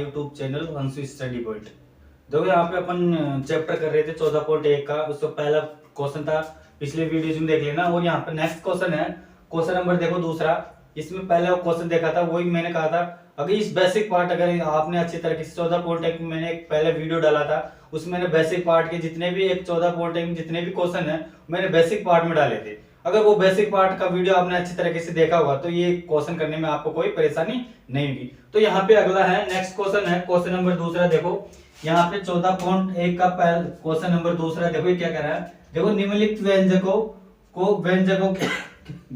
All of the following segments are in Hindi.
YouTube channel Anshu study point. देखो यहाँ पे अपन चैप्टर कर रहे थे 14.1 का, उसका पहला क्वेश्चन था, पिछले वीडियो में देख लेना। और यहाँ पे नेक्स्ट क्वेश्चन है, क्वेश्चन नंबर देखो दूसरा। इसमें पहला क्वेश्चन देखा था, वही मैंने कहा था अगर इस बेसिक पार्ट अगर आपने अच्छी तरीके से 14.1 में मैंने एक पहले वीडियो डाला था, उसमें मैंने बेसिक पार्ट के जितने भी एक 14.1 में जितने भी क्वेश्चन है मैंने बेसिक पार्ट में डाले थे। अगर वो बेसिक पार्ट का वीडियो आपने अच्छी तरीके से देखा होगा तो ये क्वेश्चन करने में आपको कोई परेशानी नहीं होगी। तो यहाँ पे अगला है, नेक्स्ट क्वेश्चन है, क्वेश्चन नंबर दूसरा। देखो यहाँ पे 14.1 का क्वेश्चन नंबर दूसरा देखो ये क्या कह रहा है। देखो निम्नलिखित व्यंजकों के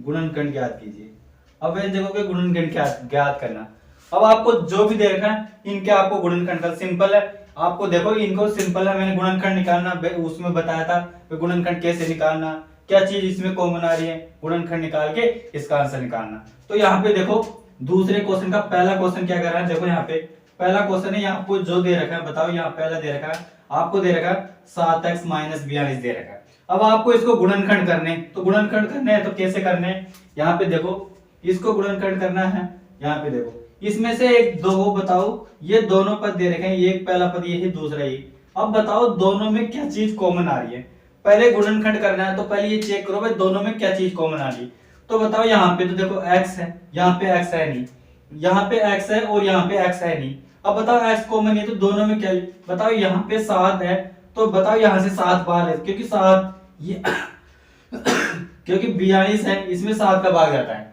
गुणनखंड ज्ञात कीजिए। अब व्यंजकों के गुणनखंड ज्ञात करना। अब आपको जो भी दे रखा है इनके आपको गुणनखंड का सिंपल है, आपको देखो इनको सिंपल है, मैंने गुणनखंड निकालना उसमें बताया था गुणनखंड कैसे निकालना, क्या चीज इसमें कॉमन आ रही है, गुणनखंड निकाल के इसका आंसर निकालना। तो यहाँ पे देखो दूसरे क्वेश्चन का पहला क्वेश्चन क्या कर रहा है। देखो यहाँ पे पहला क्वेश्चन है, यहाँ पे जो दे रखा है बताओ। यहाँ पहला दे रखा है आपको, दे रखा है 7x - 42 दे रखा है। अब आपको इसको गुणनखंड करने, तो गुणनखंड करने हैं तो कैसे करने हैं, यहाँ पे देखो इसको गुणनखंड करना है। यहाँ पे देखो इसमें से एक दो बताओ, ये दोनों पद दे रखे हैं, एक पहला पद ये है, दूसरा ये। अब बताओ दोनों में क्या चीज कॉमन आ रही है। पहले गुणनखंड करना है तो पहले ये चेक करो भाई दोनों में क्या चीज कॉमन आ रही है। तो बताओ यहाँ पे तो देखो x है, यहाँ पे x है नहीं, यहाँ पे x है और यहाँ पे x है नहीं। अब बताओ x कॉमन है तो दोनों में क्या है? बताओ यहाँ पे 7 है तो बताओ यहाँ से 7 बाहर है, क्योंकि 7 ये क्योंकि 42 है, इसमें 7 का भाग जाता है,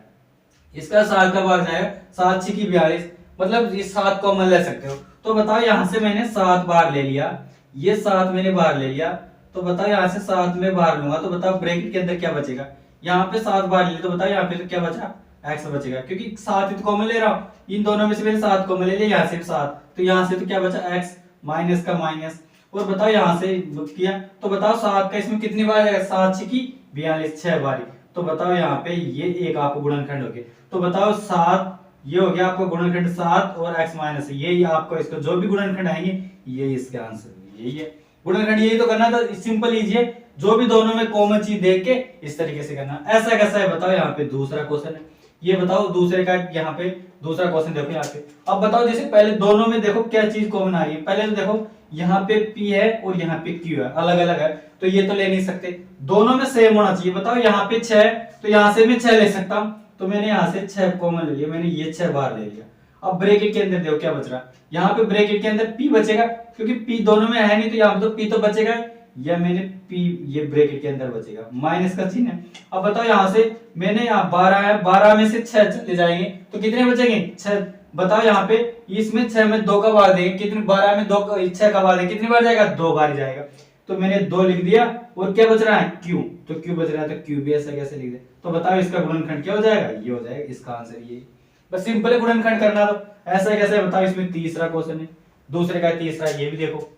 इसका 7 का भाग जाएगा, 7 6 42, मतलब ये 7 कॉमन ले सकते हो। तो बताओ यहाँ से मैंने 7 बाहर ले लिया, ये 7 मैंने बाहर ले लिया, तो बताओ यहाँ से 7 में बाहर लूंगा तो बताओ ब्रैकेट के अंदर क्या बचेगा। यहाँ पे 7 बाहर ले लिया तो बताओ यहाँ पे तो क्या बचा, x बचेगा, क्योंकि 7 ही तो कॉमन ले रहा हूँ, इन दोनों में से मैंने 7 कॉमन ले लिया, यहाँ से भी 7, तो यहाँ से तो क्या बचा x माइनस का माइनस। और बताओ यहाँ से किया तो बताओ 7 का इसमें कितनी बार जाएगा, 7 6 42, 6 बारी। तो बताओ यहाँ पे ये एक आपको गुणनखंड हो गया। तो बताओ 7 ये हो गया आपको गुणनखंड 7 और x माइनस, यही आपको इसका जो भी गुणनखंड आएंगे ये इसका आंसर यही है। गुणनखंड यही तो करना था, सिंपल इजी है, जो भी दोनों में कॉमन चीज देख के इस तरीके से करना। ऐसा कैसा है बताओ। यहाँ पे दूसरा क्वेश्चन है, ये बताओ दूसरे का, यहाँ पे दूसरा क्वेश्चन देखो यहाँ पे। अब बताओ जैसे पहले दोनों में देखो क्या चीज कॉमन आ रही है। पहले तो देखो यहाँ पे P है और यहाँ पे Q है, अलग अलग है, तो ये तो ले नहीं सकते, दोनों में सेम होना चाहिए। बताओ यहाँ पे 6 तो यहाँ से मैं 6 ले सकता हूँ, तो मैंने यहाँ से 6 कॉमन ले लिया, मैंने ये 6 बाहर ले लिया। अब ब्रैकेट के अंदर देखो क्या बच रहा, यहाँ पे ब्रैकेट के अंदर P बचेगा, क्योंकि P दोनों में है नहीं तो यहाँ पे तो P तो बचेगा, या मैंने P ये ब्रैकेट के अंदर बचेगा, माइनस का चिन्ह है। अब बताओ यहाँ से मैंने यहाँ 12 है, 12 में से 6 चले जाएंगे तो कितने बचेंगे, 6। बताओ यहाँ पे इसमें 6 में 2 का बार देंगे, कितने 12 में 2 6 का बार देंगे, कितनी बार जाएगा, 2 बार जाएगा। तो मैंने 2 लिख दिया, और क्या बच रहा है Q, तो Q बच रहा है, तो Q भी ऐसा कैसे लिख दे। तो बताओ इसका गुणनखंड क्या हो जाएगा, ये हो जाएगा, इसका आंसर ये। बस सिंपल है गुणनखंड करना, तो ऐसा कैसे बताओ। इसमें तीसरा क्वेश्चन है, दूसरे का तीसरा, ये भी देखो।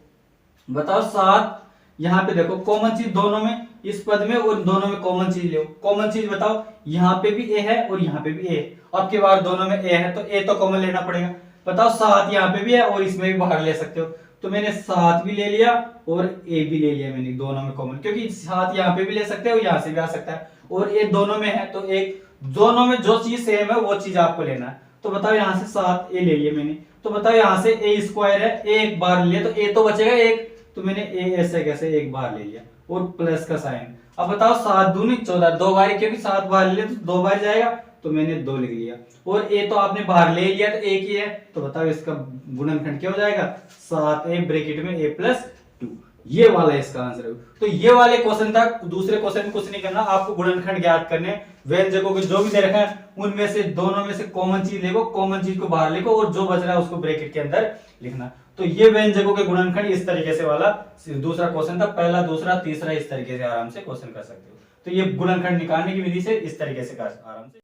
बताओ 7, यहाँ पे देखो कॉमन चीज दोनों में, इस पद में और दोनों में कॉमन चीज लो। कॉमन चीज बताओ, यहाँ पे भी a है और यहाँ पे भी a, अब की बार दोनों में a है तो a तो कॉमन लेना पड़ेगा। बताओ 7 यहाँ पे भी है और इसमें भी बाहर ले सकते हो, तो मैंने 7 भी ले लिया और a भी ले लिया मैंने, दोनों में कॉमन, क्योंकि 7 यहाँ पे भी ले सकते हो, यहाँ से भी आ सकता है, और a दोनों में है, तो एक दोनों में जो चीज सेम है वो चीज आपको लेना है। तो बताओ यहाँ से 7 a ले लिया मैंने, तो बताओ यहाँ से a स्क्वायर है, एक बार लिया तो a तो बचेगा 1, तो मैंने a ऐसे कैसे एक बार ले लिया, और प्लस का साइन। अब बताओ 7 दूनी 14, 2 बार, क्योंकि 7 बार ले लिया तो 2 बार जाएगा, तो मैंने 2 लिख लिया, और a तो आपने बाहर ले लिया तो एक ही है, तो बताओ इसका गुणनखंड क्या हो जाएगा, 7a ब्रैकेट में a + 2, ये वाला इसका आंसर है। तो ये वाले क्वेश्चन था, दूसरे क्वेश्चन में कुछ नहीं करना, आपको गुणनखंड ज्ञात करने, व्यंजकों के जो भी दे रखा है उनमें से दोनों में से कॉमन चीज लिखो, कॉमन चीज को बाहर लिखो, और जो बच रहा है उसको ब्रैकेट के अंदर लिखना। तो ये व्यंजकों के गुणनखंड इस तरीके से वाला दूसरा क्वेश्चन था, पहला दूसरा तीसरा इस तरीके से आराम से क्वेश्चन कर सकते हो। तो ये गुणनखंड निकालने की विधि से इस तरीके से कर आराम से।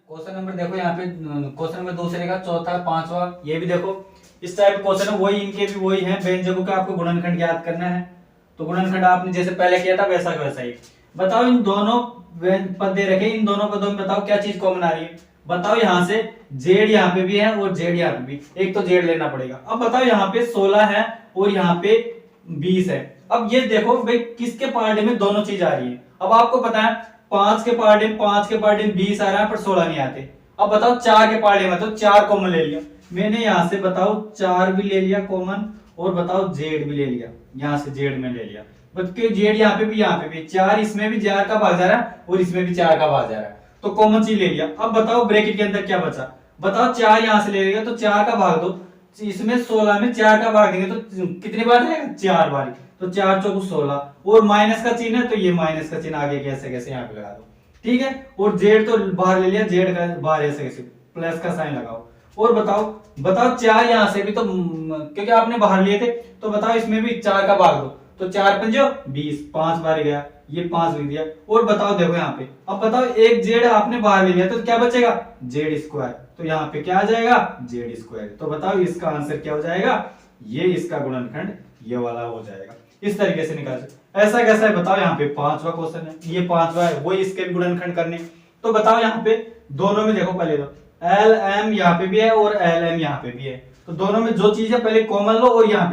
क्वेश्चन नंबर देखो यहाँ पे, क्वेश्चन नंबर दूसरे का, चौथा, पांचवा, ये भी देखो इस टाइप क्वेश्चन है, वही इनके भी वही है, व्यंजकों का आपको गुणनखंड ज्ञात करना है। तो गुणनखंड आपने जैसे पहले किया था वैसा का वैसा ही। बताओ इन दोनों पद दे रखे, इन दोनों पदों में बताओ क्या चीज कॉमन आ रही है। बताओ यहाँ से जेड यहाँ पे भी है और जेड यहाँ पे भी, एक तो जेड लेना पड़ेगा। अब बताओ यहाँ पे 16 है और यहाँ पे 20 है। अब ये देखो भाई किसके पार्ट में दोनों चीज आ रही है। अब आपको पता है 5 के पार्ट में 20 आ रहा है पर 16 नहीं आते। अब बताओ 4 के पार्ट में, तो 4 कॉमन ले लिया, मैंने यहाँ से बताओ 4 भी ले लिया कॉमन, और बताओ जेड भी ले लिया, यहाँ से जेड में ले लिया, बल्कि जेड यहाँ पे भी, यहाँ पे भी 4, इसमें भी 4 का भाग जा रहा है और इसमें भी 4 का भाग जा रहा है, तो कॉमन चीज ले लिया। अब बताओ ब्रैकेट के अंदर क्या बचा, बताओ 4 यहाँ से ले लिया तो 4 का भाग दो, इसमें 16 में 4 का भाग देंगे तो कितनी बार जाएगा, 4 बार, तो 4 चौको 16, और माइनस का चिन्ह है तो ये माइनस का चिन्ह आगे कैसे कैसे यहाँ पे लगा दो, ठीक है। और जेड तो बाहर ले लिया, जेड का बाहर ऐसे कैसे प्लस का साइन लगाओ। और बताओ बताओ 4 यहाँ से भी तो क्योंकि आपने बाहर लिए थे, तो बताओ इसमें भी 4 का भाग दो, तो 4 पंजो 20, 5 बार गया, ये 5 लिख दिया। और बताओ देखो यहाँ पे, अब बताओ एक जेड आपने बाहर ले लिया तो क्या बचेगा, जेड स्क्वायर, तो यहाँ पे क्या आ जाएगा, जेड स्क्वायर। तो बताओ इसका आंसर क्या हो जाएगा, ये इसका गुणनखंड ये वाला हो जाएगा। इस तरीके से निकाल सकते। ऐसा कैसा है बताओ, यहाँ पे 5वां क्वेश्चन है, ये 5वां है, वो इसके भी गुणनखंड करने। तो बताओ यहाँ पे दोनों में देखो, पहले तो एल एम यहाँ पे भी है और एल एम यहाँ पे भी है, तो दोनों में जो चीज है पहले कॉमन लो। और यहाँ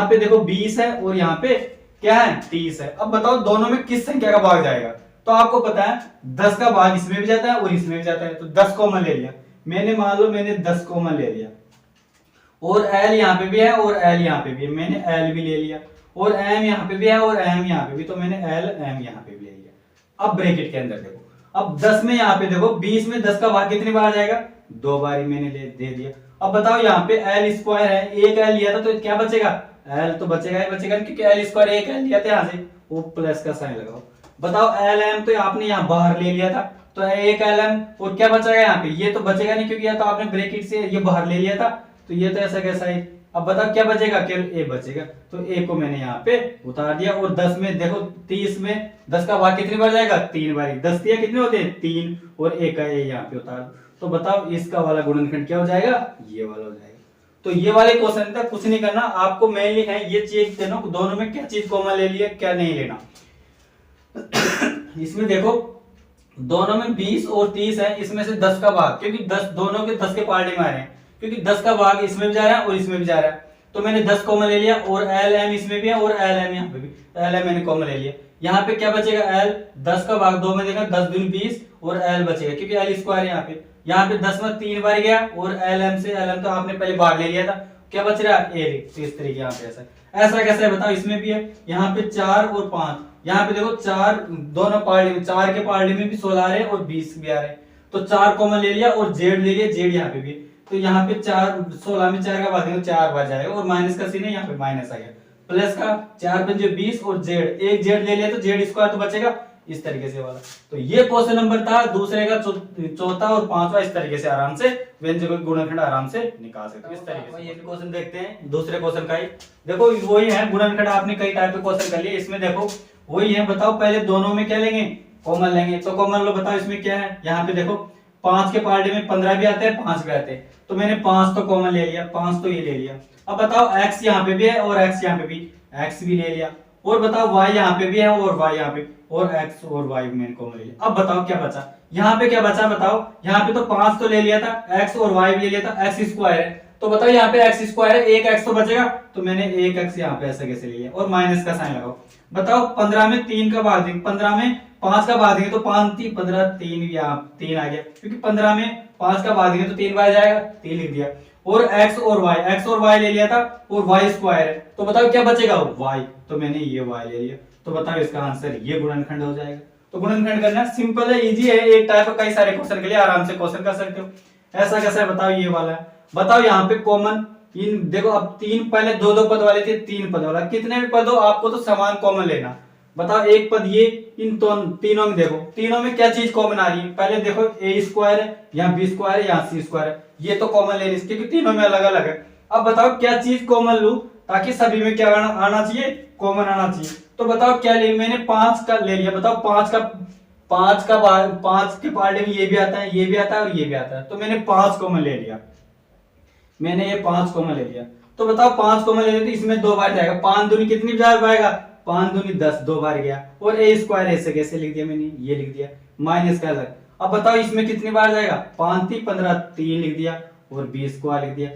पे देखो 20 है और यहाँ पे क्या है 30 है। अब बताओ दोनों में किस संख्या का भाग जाएगा, तो आपको पता है 10 का भाग इसमें भी जाता है और इसमें भी जाता है, तो 10 कॉमन ले लिया मैंने, मान लो मैंने 10 कॉमन ले लिया, और एल यहाँ पे भी है और एल यहाँ पे भी है, मैंने एल भी ले लिया, और एम यहाँ पे भी है और एम यहाँ पे भी, तो मैंने एल एम यहाँ पे भी ले लिया। अब ब्रैकेट के अंदर देखो, अब 10 में यहाँ पे देखो 20 में 10 का भाग कितनी बार जाएगा, 2 बार मैंने दे दिया। अब बताओ यहाँ पे एल स्क्वायर है, एक एल लिया था तो क्या बचेगा, एल तो बचेगा ही बचेगा, क्योंकि एल स्क्वायर एक एल लिया था यहाँ से, वो प्लस का साइन लगाओ। बताओ एल एम तो आपने यहाँ बाहर ले लिया था, तो एक एल एम, और क्या बचेगा यहाँ पे, ये तो बचेगा नहीं क्योंकि या तो आपने ब्रैकेट से ये बाहर ले लिया था, तो ये तो ऐसा कैसा है। अब बताओ क्या बचेगा, केवल ए बचेगा, तो ए को मैंने यहाँ पे उतार दिया। और 10 में देखो 30 में 10 का भाग कितनी बार जाएगा, 3 बार, 10 दिया कितने होते हैं 3, और एक का ए यहाँ पे उतार दो। तो बताओ इसका वाला गुणनखंड क्या हो जाएगा, ये वाला हो जाएगा। तो ये वाले क्वेश्चन तक कुछ नहीं करना आपको, मेनली है ये चीज देना दोनों में क्या चीज कॉमन ले लिया क्या नहीं लेना। इसमें देखो दोनों में 20 और 30 है, इसमें से 10 का भाग, क्योंकि 10 दोनों के 10 के पार्टी में आ रहे हैं, क्योंकि 10 का भाग इसमें भी जा रहा है और इसमें भी जा रहा है, तो मैंने 10 कॉमन ले लिया। और एल एम इसमें भी है और एल एम यहाँ पे भी, एल एम मैंने कॉमन ले लिया। यहाँ पे क्या बचेगा, एल 10 का भाग 2 में देगा, 10 दूनी 20, और एल बचेगा क्योंकि एल स्क्वायर यहाँ पे 10 में 3 बार गया, और एल एम से एल एम तो आपने पहले भाग ले लिया था, क्या बच रहा है ए। तो इस तरीके यहाँ पे ऐसा कैसा है बताओ, इसमें भी है, यहाँ पे 4 और 5, यहाँ पे देखो 4 दोनों पार्टी में, 4 के पार्टी में भी 16 आ रहे और 20 भी आ रहे, तो 4 कॉमन ले लिया और जेड ले लिया, जेड यहाँ पे भी, तो यहाँ पे 4 16 में 4 का भाग देंगे 4 बार जाएगा, और माइनस का सीन है यहाँ पे माइनस आ गया, प्लस का 4 पंजे 20, और जेड एक जेड ले लिया तो जेड स्क्वायर तो बचेगा, इस तरीके से वाला। तो ये क्वेश्चन नंबर था दूसरे का, चौथा और पांचवा। इस तरीके से आराम से व्यंजक गुणनखंड आराम से निकाल सकते हो। इस तरीके से ये भी क्वेश्चन देखते हैं दूसरे क्वेश्चन का ही। देखो वही है गुणनखंड, आपने कई टाइप के क्वेश्चन कर लिए, इसमें देखो वही है। बताओ पहले दोनों में क्या लेंगे, कॉमन लेंगे, तो कॉमन लो। बताओ इसमें क्या है, यहाँ पे देखो 5 के पार्ट में 15 भी आते हैं 5 भी आते हैं, तो मैंने 5 तो कॉमन ले लिया, 5 तो ये ले लिया। अब बताओ x यहाँ पे भी है और x यहाँ पे भी, x भी ले लिया। और बताओ y यहाँ पे भी है और y यहाँ पे, और x और y मैंने कॉमन ले लिया। अब बताओ क्या बचा, यहाँ पे क्या बचा बताओ, यहाँ पे तो 5 तो ले लिया था, x और y भी ले लिया था, x स्क्वायर है, तो बताओ यहाँ पे x स्क्वायर है, एक x तो बचेगा, तो मैंने एक x यहाँ पे ऐसा कैसे ले लिया, और माइनस का साइन लगाओ। बताओ 15 में 3 का भाग देंगे, 15 में 5 का भाग देंगे तो 5 3 15 3 यहाँ 3 आ गया, क्योंकि 15 में 5 का भाग देंगे तो 3 बार जाएगा, 3 लिख दिया। और x और y ले लिया था, और y स्क्वायर है, तो बताओ क्या बचेगा y, तो मैंने ये y ले लिया। तो बताओ इसका आंसर ये गुणनखंड हो जाएगा। तो गुणनखंड करना सिंपल है, इजी है, एक टाइप का कई सारे क्वेश्चन के लिए आराम से क्वेश्चन कर सकते हो। ऐसा कैसा है बताओ, ये वाला है। बताओ यहाँ पे कॉमन इन देखो, अब 3 पहले 2 पद वाले थे, 3 पद वाला, कितने भी पद हो आपको तो समान कॉमन लेना। बताओ एक पद ये, इन तीनों में देखो, तीनों में क्या चीज कॉमन आ रही है, पहले देखो a स्क्वायर है, यहाँ b स्क्वायर है, यहाँ c स्क्वायर है, ये तो कॉमन लेनी इसके, क्योंकि तीनों में अलग अलग है। अब बताओ क्या चीज कॉमन लूं ताकि सभी में क्या आना चाहिए, कॉमन आना चाहिए। तो बताओ क्या ले, मैंने 5 का ले लिया। बताओ 5 के पार्ट में ये भी आता है, ये भी आता है और ये भी आता है, तो मैंने 5 कॉमन ले लिया, मैंने ये 5 कॉमन ले लिया। तो बताओ 5 कॉमन ले लिया तो इसमें 2 बार जाएगा, 5 दूनी कितनी बार आएगा, 5 दूनी 10, 2 बार गया। और a स्क्वायर ऐसे कैसे लिख दिया मैंने, ये लिख दिया, माइनस का अलग। अब बताओ इसमें कितनी बार जाएगा, 5 3 15 3 लिख दिया, और b स्क्वायर लिख दिया,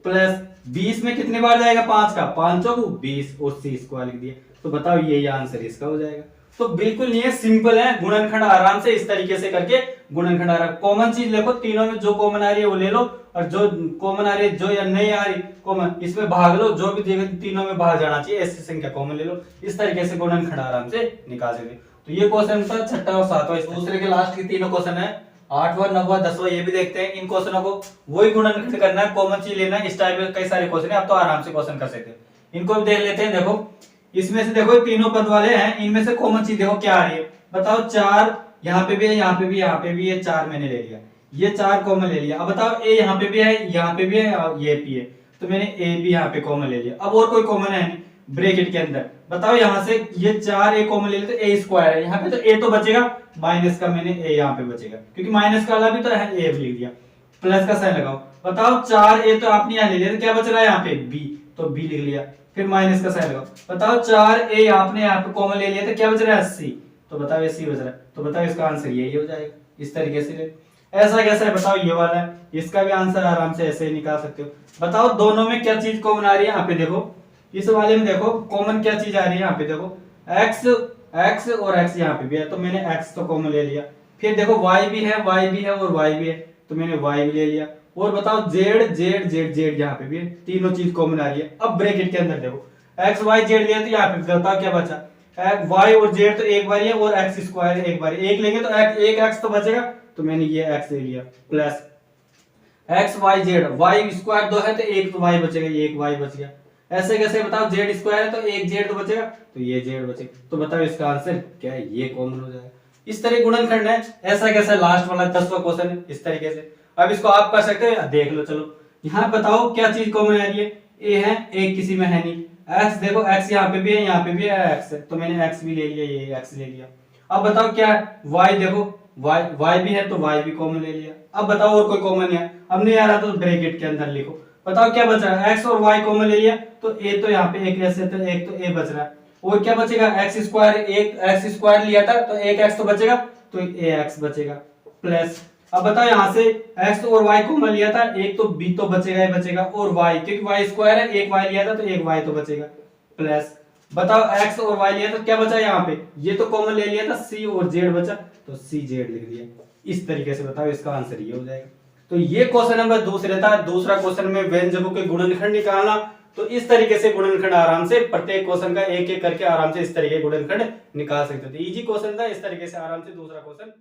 प्लस 20 में कितनी बार जाएगा 5 का, 5 चौक 20, और c स्क्वायर लिख दिया। तो बताओ ये आंसर इसका हो जाएगा। तो बिल्कुल नहीं है, सिंपल है गुणनखंड, आराम से इस तरीके से करके गुणनखंड आ रहा है। कॉमन चीज देखो, तीनों में जो कॉमन आ रही है वो ले लो, और जो कॉमन आ रही है, जो या नहीं आ रही कॉमन, इसमें भाग लो, जो भी देगा तीनों में भाग जाना चाहिए, ऐसी संख्या कॉमन ले लो। इस तरीके से गुणनखंड आराम से निकाल सकते हो। तो ये क्वेश्चन था छठा और सातवां। इस दूसरे के लास्ट के तीनों क्वेश्चन है, आठवां, नौवां, दसवां, ये भी देखते हैं। इन क्वेश्चनों को वही गुणनखंड करना है, कॉमन चीज लेना है। इस टाइप के कई सारे क्वेश्चन है, आप तो आराम से क्वेश्चन कर सकते हो। इनको भी देख लेते हैं। देखो इसमें से देखो तीनों पद वाले हैं, इनमें से कॉमन चीज देखो क्या आ रही है, बताओ। चार यहाँ पे भी है, यहाँ पे भी, यहाँ पे भी है, चार मैंने ले लिया, ये चार कॉमन ले लिया। अब बताओ ए यहाँ पे भी है, यहाँ पे भी है, और ये भी है, तो मैंने ए भी यहाँ पे कॉमन ले लिया। अब और कोई कॉमन है नहीं ब्रैकेट के अंदर, बताओ यहाँ से ये चार ए कॉमन ले लिया, तो ए स्क्वायर है यहाँ पे, तो ए तो बचेगा, माइनस का मैंने ए यहाँ पे बचेगा, क्योंकि माइनस का वाला भी तो है, ए भी लिख दिया, प्लस का साइन लगाओ। बताओ चार ए तो आपने यहाँ ले लिया, तो क्या बच रहा है यहाँ पे बी, तो बी लिख लिया, फिर माइनस का साइन लगाओ। बताओ चार ए आपने यहाँ पे कॉमन ले लिया, तो क्या बच रहा है सी, तो बताओ सी बच रहा है, तो बताओ इसका आंसर यही हो जाएगा। इस तरीके से ऐसा कैसा है बताओ, ये वाला है, इसका भी आंसर आराम से ऐसे ही निकाल सकते हो। बताओ दोनों में क्या चीज कॉमन आ रही है, यहाँ पे देखो, इस वाले में देखो कॉमन क्या चीज आ रही है, यहाँ पे देखो x, x और x यहाँ पे भी है, तो मैंने x तो कॉमन ले लिया। फिर देखो y भी है, y भी है और y भी है, तो मैंने y भी ले लिया। और बताओ z, z, z, z यहाँ पे भी है, तीनों चीज कॉमन आ रही है। अब ब्रैकेट के अंदर देखो x, y, z लिया, तो यहाँ पे बताओ क्या बचा, y और z तो एक बार है, और x स्क्वायर एक बार, एक लेंगे तो एक x तो बचेगा, तो मैंने ये x ले लिया, plus x, y, z, y square दो है, तो एक तो y बचेगा, ये एक y बच गया। ऐसे कैसे बताओ, z स्क्वायर है तो एक z तो बचेगा, तो ये z बचेगा, तो बताओ इसका आंसर क्या है, ये कॉमन हो जाएगा। इस तरह गुणनखंड है। ऐसा कैसा लास्ट वाला 10वां क्वेश्चन है, इस तरीके से। अब इसको आप कर सकते हो, देख लो। चलो यहाँ बताओ क्या चीज कॉमन आ रही है, a है, एक किसी में है नहीं, x देखो, x यहाँ पे भी है, यहाँ पे भी है x है, तो मैंने x भी ले लिया, ये x ले लिया। अब बताओ क्या है, y देखो, y भी है, तो y भी कॉमन ले लिया। अब बताओ और कोई कॉमन है, अब नहीं आ रहा तो ब्रैकेट के अंदर लिखो। बताओ क्या बच रहा है, x और y कॉमन ले लिया, तो a तो यहाँ पे एक ऐसे, तो एक तो a बच रहा है, और क्या बचेगा, x स्क्वायर, एक x स्क्वायर लिया था, तो एक x तो बचेगा, तो ax बचेगा, प्लस। अब बताओ यहाँ से x और y कॉमन लिया था, एक तो b तो बचेगा ही बचेगा, और y, क्योंकि y स्क्वायर है, एक y लिया था, तो एक y तो बचेगा, प्लस। बताओ x और y लिया तो क्या बचा यहाँ पे, ये तो कॉमन ले लिया था, c और z बचा, तो c z लिख दिया। इस तरीके से बताओ इसका आंसर ये हो जाएगा। तो ये क्वेश्चन नंबर दूसरे था। दूसरा क्वेश्चन में व्यंजकों के गुणनखंड निकालना, तो इस तरीके से गुणनखंड आराम से प्रत्येक क्वेश्चन का एक एक करके आराम से इस तरीके गुणनखंड निकाल सकते थे। इजी क्वेश्चन था, इस तरीके से आराम से दूसरा क्वेश्चन